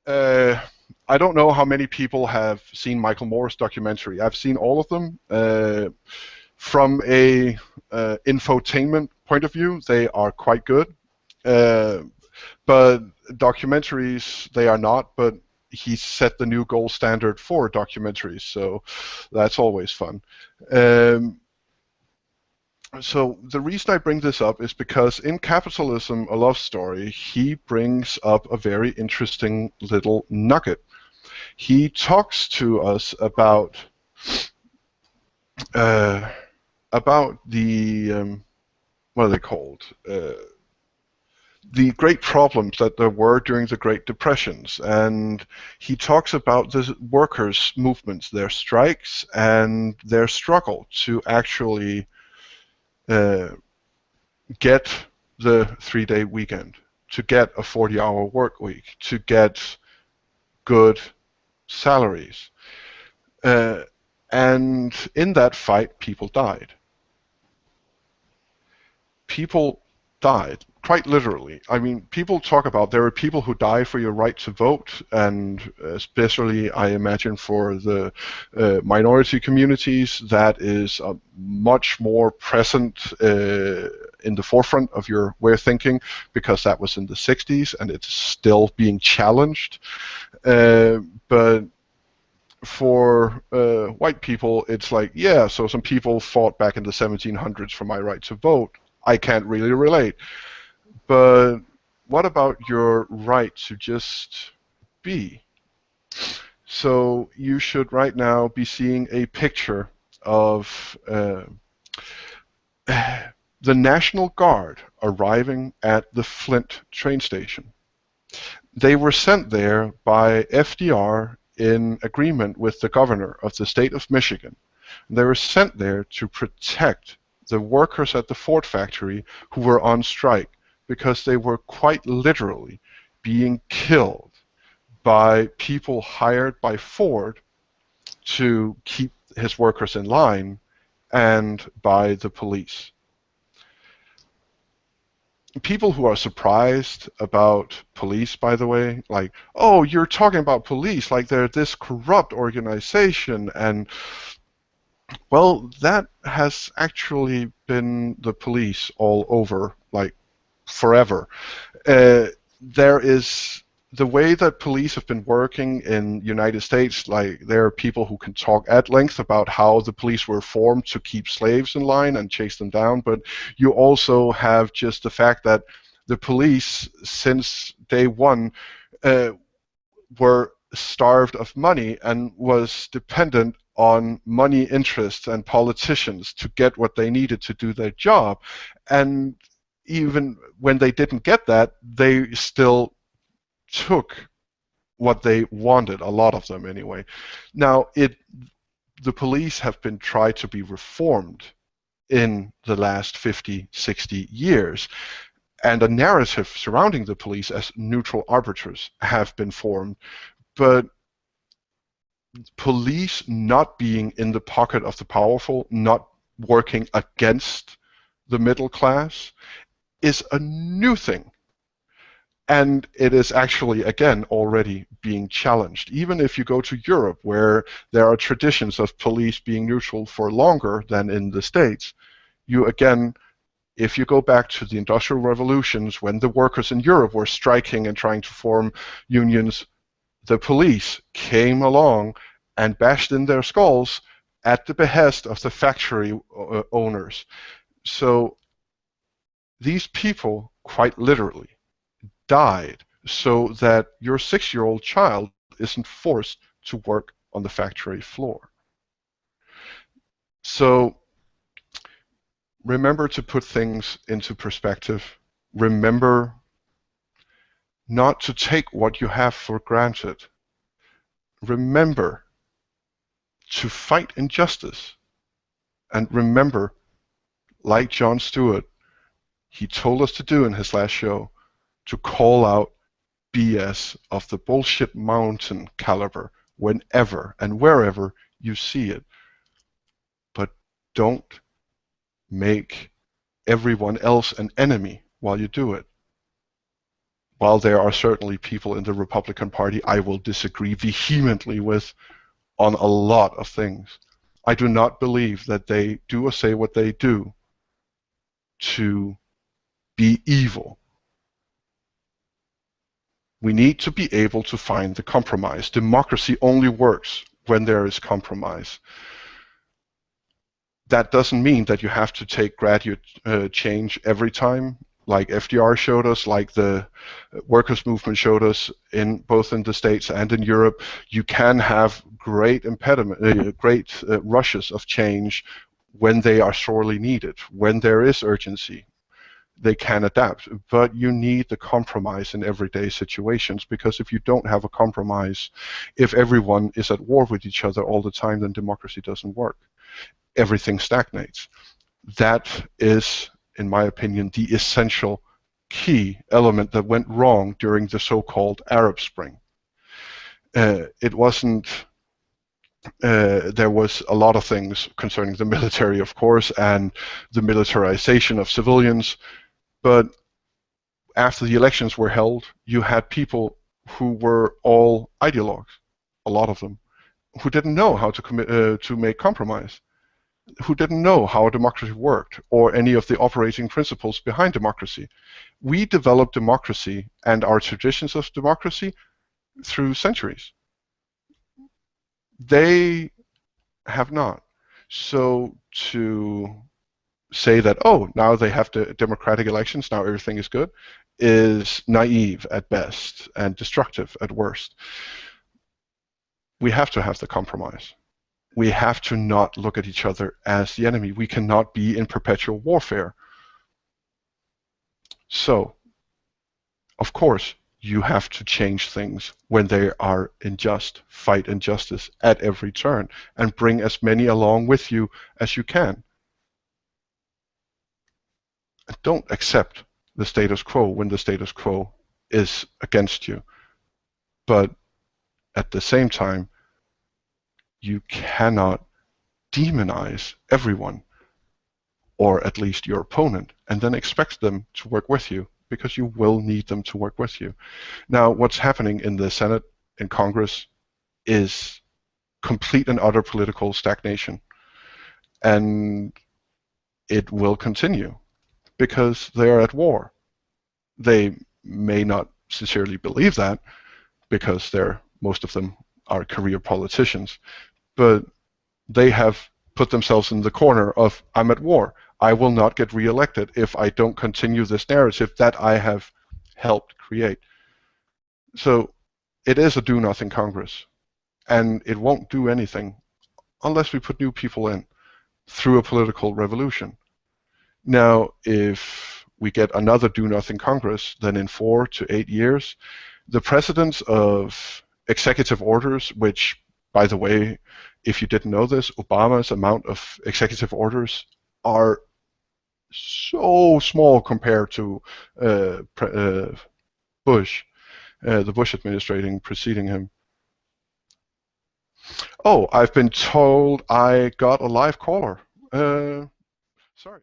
Uh, I don't know how many people have seen Michael Moore's documentary. I've seen all of them. From a infotainment point of view, they are quite good. Uh, but documentaries, they are not. But he set the new gold standard for documentaries, so that's always fun. Um, so the reason I bring this up is because in Capitalism, a Love Story, he brings up a very interesting little nugget. He talks to us uh, about the what are they called? The great problems that there were during the Great Depressions, and he talks about the workers' movements, their strikes, and their struggle to actually uh, get the 3-day weekend, to get a 40-hour work week, to get good salaries. Uh, and in that fight, people died. People died, quite literally. I mean, people talk about there are people who die for your right to vote, and especially, I imagine, for the minority communities, that is much more present in the forefront of your way of thinking, because that was in the 60s and it's still being challenged. But for white people, it's like, yeah, so some people fought back in the 1700s for my right to vote. I can't really relate. But what about your right to just be? So you should right now be seeing a picture of the National Guard arriving at the Flint train station. They were sent there by FDR in agreement with the governor of the state of Michigan. They were sent there to protect the workers at the Ford factory who were on strike, because they were quite literally being killed by people hired by Ford to keep his workers in line, and by the police. People who are surprised about police, by the way, like, oh, you're talking about police like they're this corrupt organization, and well, that has actually been the police all over, like, forever. There is the way that police have been working in United States. Like, there are people who can talk at length about how the police were formed to keep slaves in line and chase them down, but you also have just the fact that the police, since day one, uh, were starved of money and was dependent on money interests and politicians to get what they needed to do their job. And even when they didn't get that, they still took what they wanted, a lot of them anyway. Now, the police have been tried to be reformed in the last 50, 60 years, and a narrative surrounding the police as neutral arbiters have been formed. But police not being in the pocket of the powerful, not working against the middle class, is a new thing. And it is actually, again, already being challenged. Even if you go to Europe, where there are traditions of police being neutral for longer than in the States, you again, if you go back to the Industrial Revolutions, when the workers in Europe were striking and trying to form unions, the police came along and bashed in their skulls at the behest of the factory owners. So these people, quite literally, died so that your 6-year-old child isn't forced to work on the factory floor. So remember to put things into perspective. Remember not to take what you have for granted. Remember to fight injustice. And remember, like Jon Stewart, he told us to do in his last show, to call out BS of the bullshit mountain caliber whenever and wherever you see it. But don't make everyone else an enemy while you do it. while there are certainly people in the Republican Party I will disagree vehemently with on a lot of things, I do not believe that they do or say what they do to be evil. We need to be able to find the compromise. Democracy only works when there is compromise. That doesn't mean that you have to take gradual change every time, like FDR showed us, like the workers' movement showed us in both in the States and in Europe. You can have great rushes of change when they are sorely needed, when there is urgency. They can adapt, but you need the compromise in everyday situations, because if you don't have a compromise, if everyone is at war with each other all the time, then democracy doesn't work. Everything stagnates. That is, in my opinion, the essential key element that went wrong during the so-called Arab Spring. It wasn't there was a lot of things concerning the military, of course, and the militarization of civilians, but after the elections were held, you had people who were all ideologues, a lot of them, who didn't know how to make compromise, who didn't know how a democracy worked or any of the operating principles behind democracy. We developed democracy and our traditions of democracy through centuries. They have not. So to say that, oh, now they have the democratic elections, now everything is good, is naive at best and destructive at worst. We have to have the compromise. We have to not look at each other as the enemy. We cannot be in perpetual warfare. So, of course, you have to change things when they are unjust. Fight injustice at every turn and bring as many along with you as you can. Don't accept the status quo when the status quo is against you. But at the same time, you cannot demonize everyone, or at least your opponent, and then expect them to work with you, because you will need them to work with you. Now, what's happening in the Senate and Congress is complete and utter political stagnation. And it will continue because they are at war. They may not sincerely believe that, because most of them are career politicians, but they have put themselves in the corner of, I'm at war. I will not get reelected if I don't continue this narrative that I have helped create. So it is a do-nothing Congress, and it won't do anything unless we put new people in through a political revolution. Now, if we get another do-nothing Congress, then in 4 to 8 years, the precedence of executive orders, which, by the way, if you didn't know this, Obama's amount of executive orders are so small compared to Bush, the Bush administration preceding him. Oh, I've been told I got a live caller. Sorry.